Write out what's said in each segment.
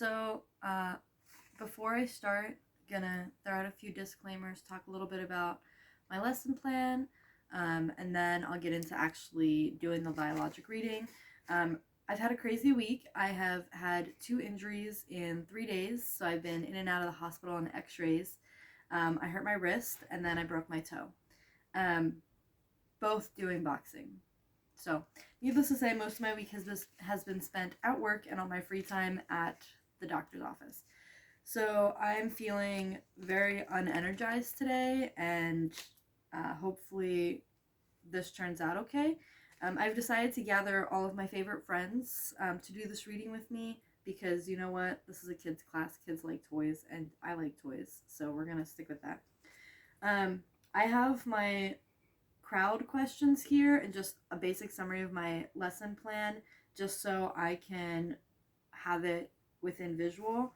So, before I start, gonna throw out a few disclaimers, talk a little bit about my lesson plan, and then I'll get into actually doing the biologic reading. I've had a crazy week. I have had 2 injuries in 3 days, so I've been in and out of the hospital on x-rays. I hurt my wrist, and then I broke my toe, um, both doing boxing. So, needless to say, most of my week has been spent at work and on my free time at the doctor's office. So I'm feeling very unenergized today, and hopefully this turns out okay. I've decided to gather all of my favorite friends to do this reading with me because you know what? This is a kids' class. Kids like toys, and I like toys, so we're gonna stick with that. I have my crowd questions here and just a basic summary of my lesson plan just so I can have it within visual.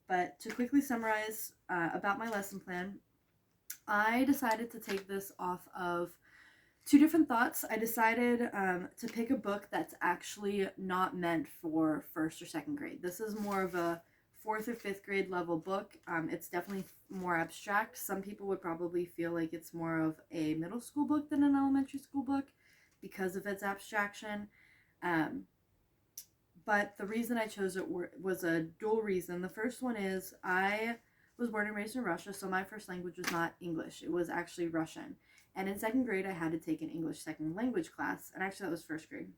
But to quickly summarize about my lesson plan, I decided to take this off of 2 different thoughts. I decided to pick a book that's actually not meant for first or second grade. This is more of a fourth or fifth grade level book. It's definitely more abstract. Some people would probably feel like it's more of a middle school book than an elementary school book because of its abstraction. But the reason I chose it was a dual reason. The first one is I was born and raised in Russia, so my first language was not English. It was actually Russian. And in second grade, I had to take an English second language class, and actually that was first grade.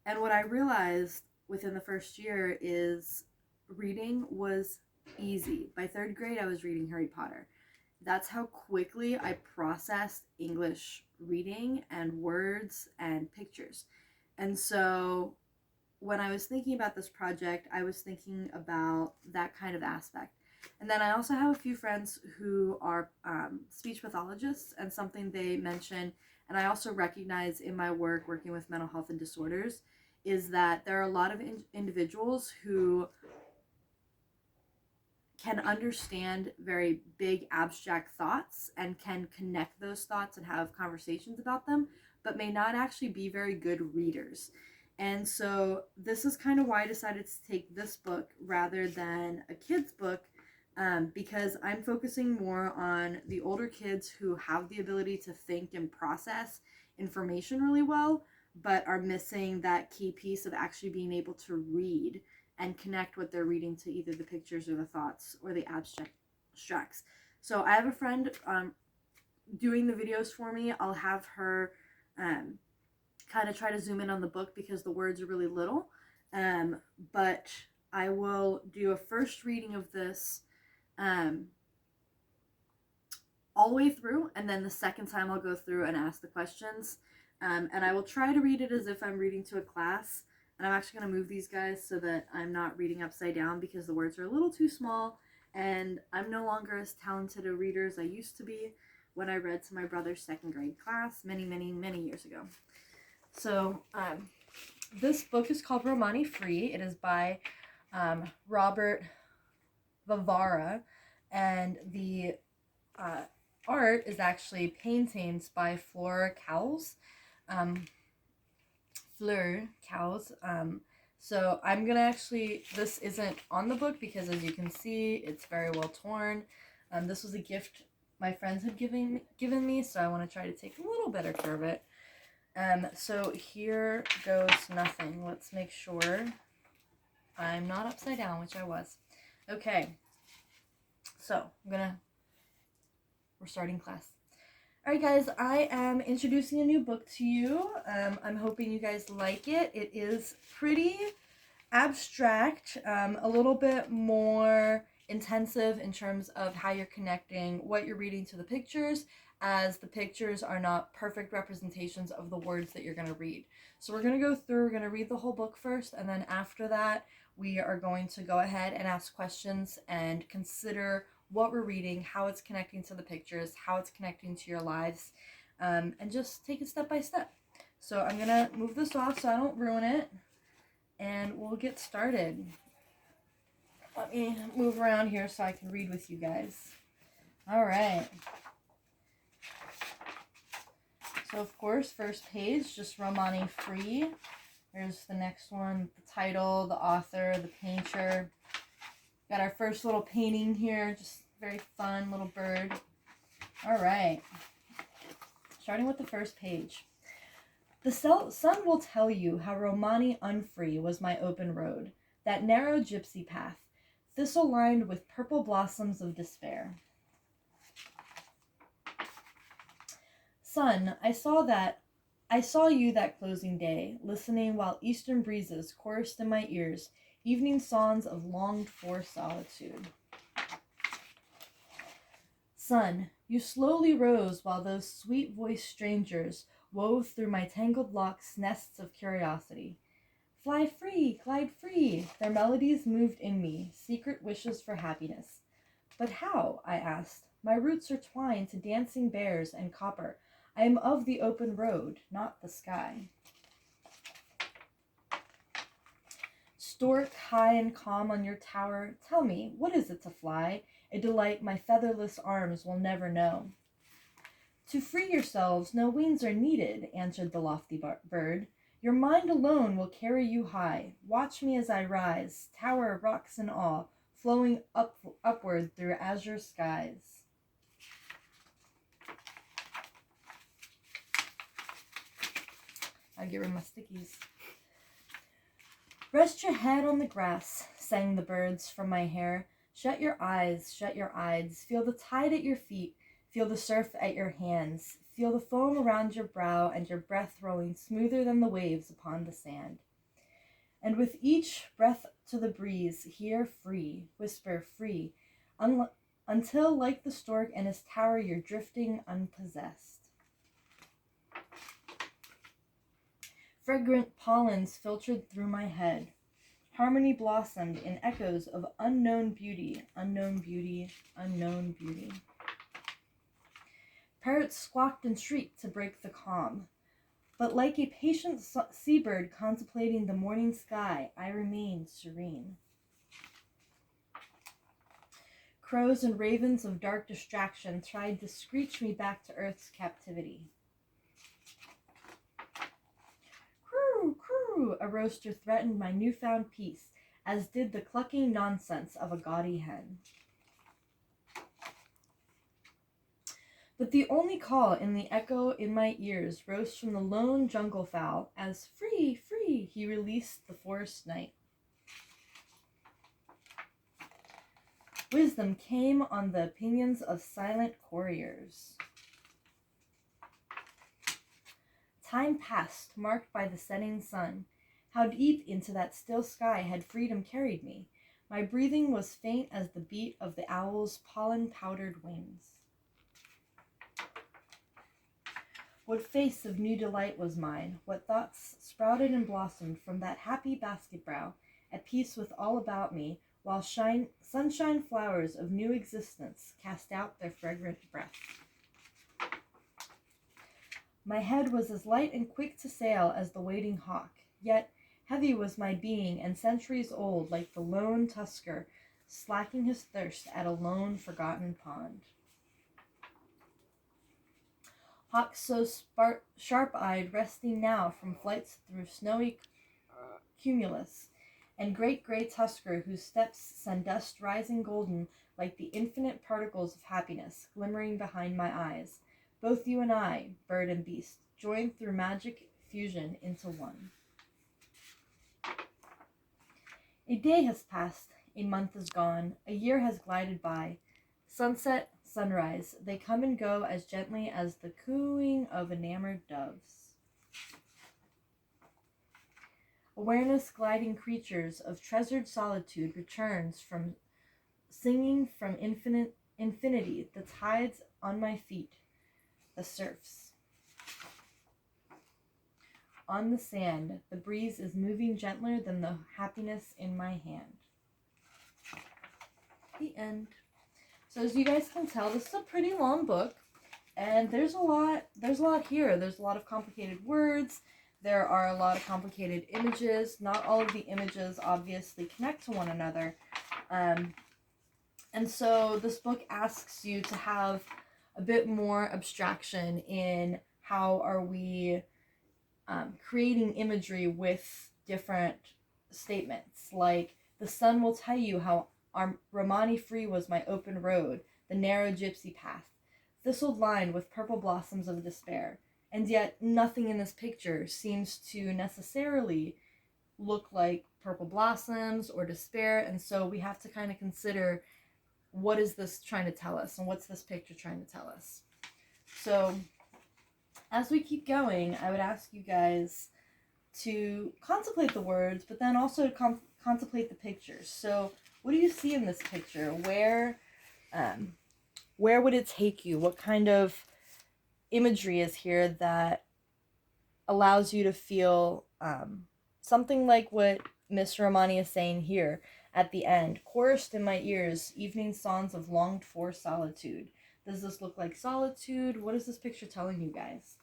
And what I realized within the first year is reading was easy. By third grade, I was reading Harry Potter. That's how quickly I processed English reading and words and pictures. And so when I was thinking about this project, I was thinking about that kind of aspect. And then I also have a few friends who are speech pathologists, and something they mention, and I also recognize in my work working with mental health and disorders, is that there are a lot of individuals who can understand very big abstract thoughts and can connect those thoughts and have conversations about them, but may not actually be very good readers. And so this is kind of why I decided to take this book rather than a kid's book, because I'm focusing more on the older kids who have the ability to think and process information really well, but are missing that key piece of actually being able to read and connect what they're reading to either the pictures or the thoughts or the abstracts. So I have a friend doing the videos for me. I'll have her kind of try to zoom in on the book because the words are really little. But I will do a first reading of this all the way through, and then the second time I'll go through and ask the questions. And I will try to read it as if I'm reading to a class. And I'm actually going to move these guys so that I'm not reading upside down because the words are a little too small, and I'm no longer as talented a reader as I used to be when I read to my brother's second grade class many, many, many years ago. So this book is called Romany Free. It is by Robert Vivara, and the art is actually paintings by Fleur Cowles. So I'm gonna actually, this isn't on the book because as you can see, it's very well torn. This was a gift my friends had given me, so I want to try to take a little better care of it. So here goes nothing. Let's make sure I'm not upside down, which I was. Okay, so we're starting class. Alright guys, I am introducing a new book to you. I'm hoping you guys like it. It is pretty abstract, a little bit more intensive in terms of how you're connecting what you're reading to the pictures, as the pictures are not perfect representations of the words that you're going to read. So we're going to go through, we're going to read the whole book first, and then after that we are going to go ahead and ask questions and consider what we're reading, how it's connecting to the pictures, how it's connecting to your lives, and just take it step by step. So I'm going to move this off so I don't ruin it, and we'll get started. Let me move around here so I can read with you guys. All right. So, of course, first page, just Romany Free. There's the next one, the title, the author, the painter. Got our first little painting here, just very fun little bird. All right, starting with the first page. The sun will tell you how Romany unfree was my open road, that narrow gypsy path, thistle-lined with purple blossoms of despair. Sun, I saw you that closing day, listening while eastern breezes chorused in my ears, evening songs of longed-for solitude. Sun, you slowly rose while those sweet-voiced strangers wove through my tangled locks nests of curiosity. Fly free, glide free, their melodies moved in me, secret wishes for happiness. But how? I asked. My roots are twined to dancing bears and copper. I am of the open road, not the sky. Stork, high and calm on your tower, tell me, what is it to fly? A delight my featherless arms will never know. To free yourselves, no wings are needed, answered the lofty bird. Your mind alone will carry you high. Watch me as I rise, tower, rocks and awe, flowing upward through azure skies. I'll get rid of my stickies. Rest your head on the grass, sang the birds from my hair. Shut your eyes, feel the tide at your feet, feel the surf at your hands, feel the foam around your brow and your breath rolling smoother than the waves upon the sand. And with each breath to the breeze, hear free, whisper free, until like the stork and his tower you're drifting unpossessed. Fragrant pollens filtered through my head. Harmony blossomed in echoes of unknown beauty, unknown beauty, unknown beauty. Parrots squawked and shrieked to break the calm. But like a patient seabird contemplating the morning sky, I remained serene. Crows and ravens of dark distraction tried to screech me back to Earth's captivity. Crew, crew, a rooster threatened my newfound peace, as did the clucking nonsense of a gaudy hen. But the only call in the echo in my ears rose from the lone jungle fowl, as free, free, he released the forest night. Wisdom came on the opinions of silent couriers. Time passed, marked by the setting sun. How deep into that still sky had freedom carried me? My breathing was faint as the beat of the owl's pollen-powdered wings. What face of new delight was mine? What thoughts sprouted and blossomed from that happy basket brow, at peace with all about me, while sunshine flowers of new existence cast out their fragrant breath. My head was as light and quick to sail as the waiting hawk, yet heavy was my being and centuries old, like the lone tusker slacking his thirst at a lone forgotten pond. Hawk so sharp-eyed, resting now from flights through snowy cumulus, and great gray tusker whose steps send dust rising golden like the infinite particles of happiness glimmering behind my eyes. Both you and I, bird and beast, joined through magic fusion into one. A day has passed, a month is gone, a year has glided by. Sunset, sunrise, they come and go as gently as the cooing of enamored doves. Awareness gliding creatures of treasured solitude returns from singing from infinity, the tides on my feet, the surfs. On the sand, the breeze is moving gentler than the happiness in my hand. The end. So as you guys can tell, this is a pretty long book, and there's a lot here. There's a lot of complicated words. There are a lot of complicated images. Not all of the images obviously connect to one another. And so this book asks you to have a bit more abstraction in how are we creating imagery with different statements, like the sun will tell you how Romani free was my open road, the narrow gypsy path, thistled lined with purple blossoms of despair. And yet nothing in this picture seems to necessarily look like purple blossoms or despair, and so we have to kind of consider, what is this trying to tell us, and what's this picture trying to tell us? So as we keep going, I would ask you guys to contemplate the words, but then also contemplate the pictures. So what do you see in this picture? Where would it take you? What kind of imagery is here that allows you to feel something like what Miss Romani is saying here at the end? Chorused in my ears, evening songs of longed for solitude. Does this look like solitude? What is this picture telling you guys?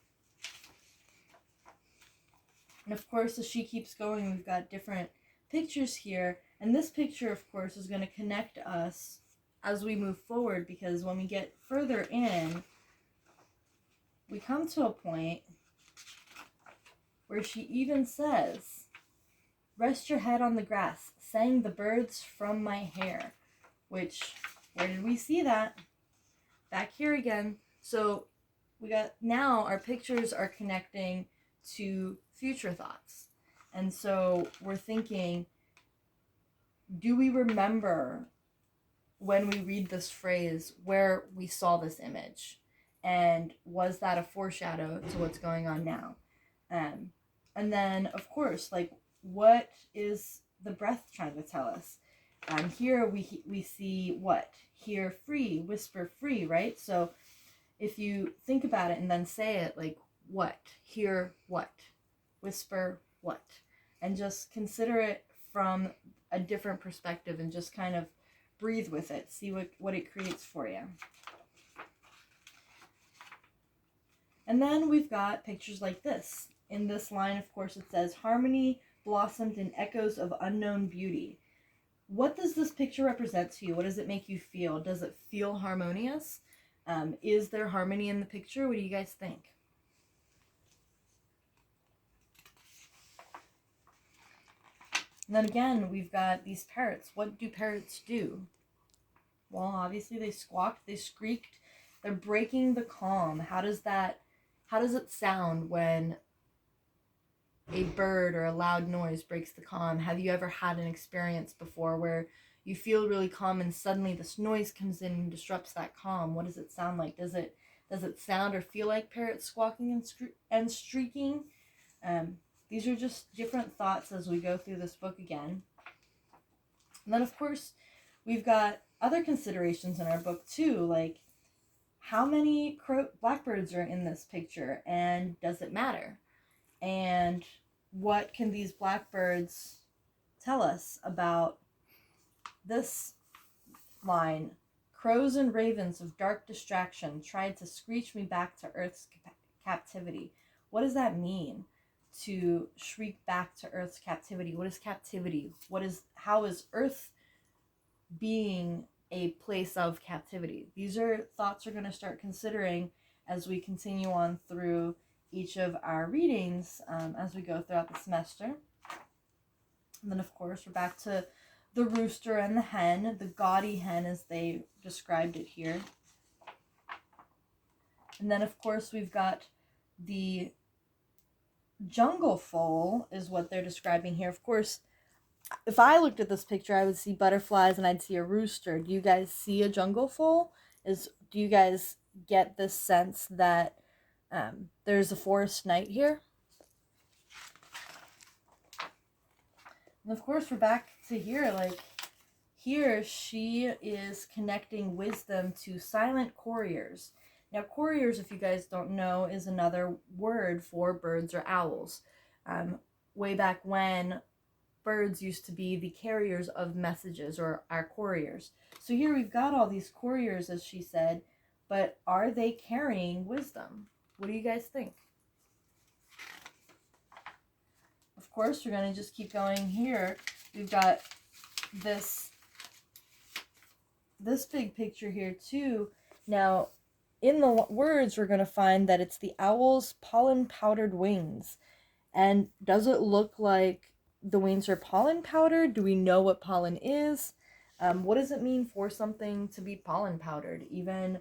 And of course, as she keeps going, we've got different pictures here. And this picture, of course, is going to connect us as we move forward, because when we get further in, we come to a point where she even says, rest your head on the grass, sang the birds from my hair. Which, where did we see that? Back here again. So we got, now our pictures are connecting to future thoughts. And so we're thinking, do we remember when we read this phrase where we saw this image? And was that a foreshadow to what's going on now? And then, of course, like, what is the breath trying to tell us? Here we see what? Hear free, whisper free, right? So if you think about it and then say it, like, what? Hear what? Whisper what? And just consider it from a different perspective and just kind of breathe with it. See what it creates for you. And then we've got pictures like this. In this line, of course, it says, harmony blossomed in echoes of unknown beauty. What does this picture represent to you? What does it make you feel? Does it feel harmonious? Is there harmony in the picture? What do you guys think? And then again, we've got these parrots. What do parrots do? Well, obviously they squawked, they squeaked, they're breaking the calm. How does it sound when a bird or a loud noise breaks the calm? Have you ever had an experience before where you feel really calm and suddenly this noise comes in and disrupts that calm? What does it sound like? Does it sound or feel like parrots squawking and streaking? These are just different thoughts as we go through this book again. And then, of course, we've got other considerations in our book too, like how many blackbirds are in this picture, and does it matter? And what can these blackbirds tell us about this line? Crows and ravens of dark distraction tried to screech me back to Earth's captivity. What does that mean, to shriek back to Earth's captivity? What is captivity? How is Earth being a place of captivity? These are thoughts we're going to start considering as we continue on through each of our readings as we go throughout the semester. And then, of course, we're back to the rooster and the hen, the gaudy hen as they described it here. And then, of course, we've got the jungle fowl is what they're describing here. Of course, if I looked at this picture, I would see butterflies and I'd see a rooster. Do you guys see a jungle fowl? Do you guys get this sense that there's a forest night here? And of course, we're back to here. Like, here she is connecting wisdom to silent couriers. Now, couriers, if you guys don't know, is another word for birds or owls. Way back when, birds used to be the carriers of messages, or our couriers. So here we've got all these couriers, as she said, but are they carrying wisdom? What do you guys think? Of course, we're going to just keep going here. We've got this big picture here too. Now, in the words, we're going to find that it's the owl's pollen-powdered wings. And does it look like the wings are pollen powdered? Do we know what pollen is? What does it mean for something to be pollen powdered? Even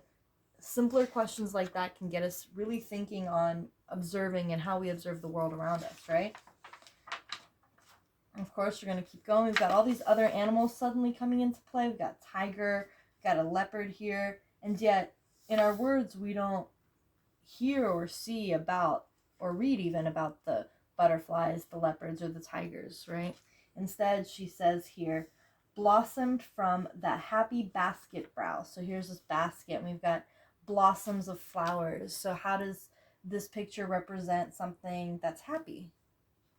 simpler questions like that can get us really thinking on observing and how we observe the world around us, right? Of course, we're going to keep going. We've got all these other animals suddenly coming into play. We've got tiger, we've got a leopard here, and yet in our words we don't hear or see about or read even about the butterflies, the leopards, or the tigers, right? Instead, she says here, blossomed from that happy basket brow. So here's this basket, and we've got blossoms of flowers. So how does this picture represent something that's happy?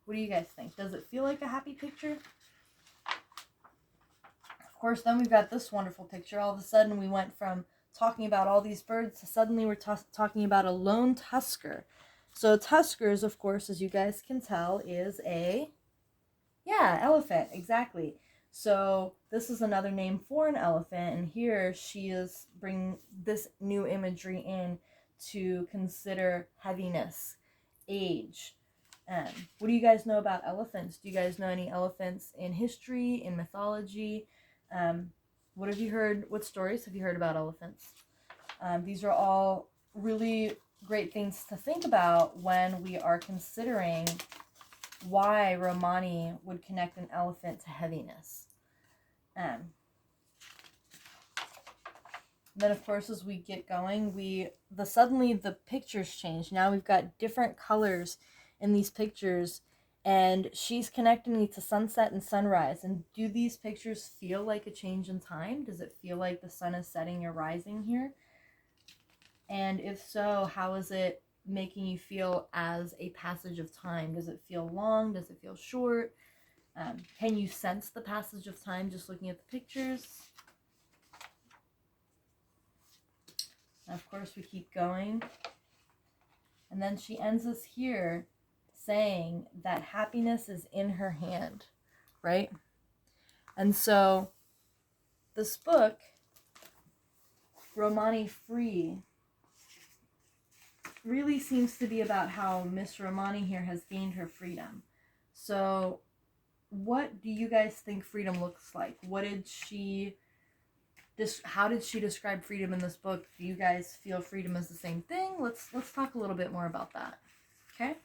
What do you guys think? Does it feel like a happy picture? Of course, then we've got this wonderful picture. All of a sudden, we went from talking about all these birds to suddenly we're talking about a lone tusker. So tuskers, of course, as you guys can tell, is a, elephant, exactly. So this is another name for an elephant, and here she is bringing this new imagery in to consider heaviness, age. What do you guys know about elephants? Do you guys know any elephants in history, in mythology? What have you heard? What stories have you heard about elephants? These are all really great things to think about when we are considering why Romany would connect an elephant to heaviness. Then, of course, as we get going, suddenly the pictures change. Now we've got different colors in these pictures, and she's connecting me to sunset and sunrise. And do these pictures feel like a change in time? Does it feel like the sun is setting or rising here? And if so, how is it making you feel as a passage of time? Does it feel long? Does it feel short? Can you sense the passage of time just looking at the pictures? And of course, we keep going. And then she ends us here saying that happiness is in her hand, right? And so this book, Romany Free, really seems to be about how Miss Romany here has gained her freedom. So what do you guys think freedom looks like? How did she describe freedom in this book? Do you guys feel freedom is the same thing? Let's talk a little bit more about that. Okay?